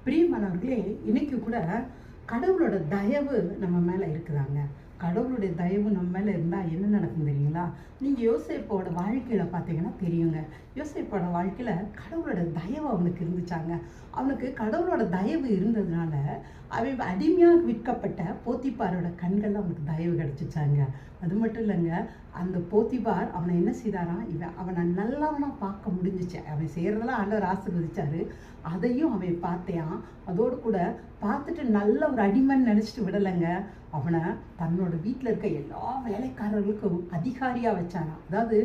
பிரியமானவர்களே, இன்னைக்கு கூட கடவுளோட தயவு நம்ம மேல இருக்குதாங்க. கடவுளுடைய தயவு நம்ம மேல இருந்தா என்ன நடக்கும் தெரியுங்களா? நீங்க யோசேப்போட வாழ்க்கையில பார்த்தீங்கன்னா தெரியுங்க. யோசேப்போட வாழ்க்கையில கடவுளோட தயவு அவனுக்கு இருந்துச்சாங்க. அவனுக்கு கடவுளோட தயவு இருந்ததுனால அவன் அடிமையாக விற்கப்பட்ட போத்திபாரோட கண்கள்ல அவனுக்கு தயவு கிடைச்சிச்சாங்க. அது மட்டும் இல்லைங்க, அந்த போத்திபார் அவனை என்ன செய்தாராம், அவனை நல்லவனா பார்க்க முடிஞ்சிச்சு. அவன் செய்யறதெல்லாம் ஆண்டவர் ஆசீர்வதிச்சாரு. அதையும் அவன் பார்த்தையான். அதோடு கூட பார்த்துட்டு நல்ல ஒரு அடிமைன்னு நினைச்சிட்டு விடலைங்க. அவனை தன்னோட வீட்டில் இருக்க எல்லா வேலைக்காரர்களுக்கும் அதிகாரியா வச்சானா. அதாவது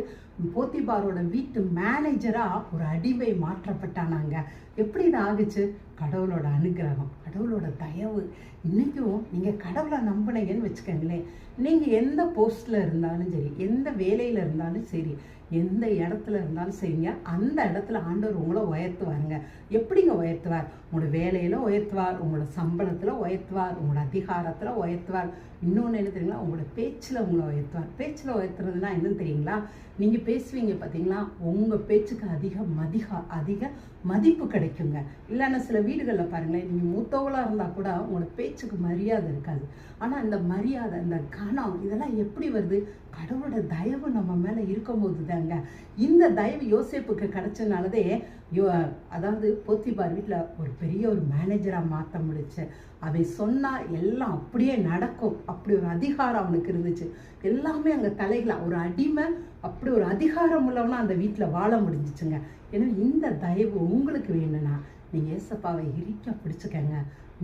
போத்திபாரோட வீட்டு மேனேஜரா ஒரு அடிமை மாற்றப்பட்டானாங்க. எப்படி இது ஆகுச்சு? கடவுளோட அனுகிரகம், கடவுளோட தயவு. இன்னைக்கும் நீங்க கடவுளை நம்பினீங்கன்னு வச்சுக்கோங்களேன், நீங்க எந்த போஸ்ட்ல இருந்தாலும் சரி, எந்த வேலையில இருந்தாலும் சரி, எந்த இடத்துல இருந்தாலும் சரிங்க, அந்த இடத்துல ஆண்டவர் உங்களை உயர்த்துவாருங்க. எப்படிங்க உயர்த்துவார்? உங்களோட வேலையில உயர்த்துவார், உங்களோட சம்பளத்துல உயர்த்துவார், உங்களோட அதிகாரத்துல உயர்த்துவார். இன்னொன்று என்ன தெரியுங்களா? உங்களோட பேச்சில் உங்களை உயர்த்துவார். பேச்சில் உயர்த்துறதுன்னா என்னன்னு தெரியுங்களா? நீங்கள் பேசுவீங்க பார்த்தீங்களா, உங்கள் பேச்சுக்கு அதிக மதிப்பு கிடைக்குங்க. இல்லைன்னா சில வீடுகளில் பாருங்களேன், நீங்கள் மூத்தவளாக இருந்தால் கூட உங்களோட பேச்சுக்கு மரியாதை இருக்காது. ஆனால் இந்த மரியாதை, இந்த கணம், இதெல்லாம் எப்படி வருது? கடவுளோட தயவு நம்ம மேலே இருக்கும்போது தாங்க. இந்த தயவு யோசேப்புக்கு கிடைச்சதுனாலதே அதாவது போத்திபார் வீட்டில் ஒரு பெரிய ஒரு மேனேஜராக மாற்ற முடிச்சு. அவன் சொன்னால் எல்லாம் அப்படியே நடக்கும். அப்படி ஒரு அதிகாரம் அவனுக்கு இருந்துச்சு. எல்லாமே அங்கே தலைகளா ஒரு அடிமை, அப்படி ஒரு அதிகாரம் உள்ளவனா அந்த வீட்டில் வாழ முடிஞ்சிச்சுங்க. எனவே இந்த தயவு உங்களுக்கு வேணும்னா நீங்கள் ஏசப்பாவை இறுக்க பிடிச்சுக்கங்க.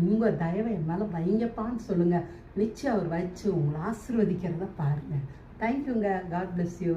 உங்கள் தயவை என் மேலே வைங்கப்பான்னு சொல்லுங்க. நிச்சயம் அவர் வச்சு உங்களை ஆசீர்வதிக்கிறத பாருங்க. தேங்க்யூங்க. God bless you.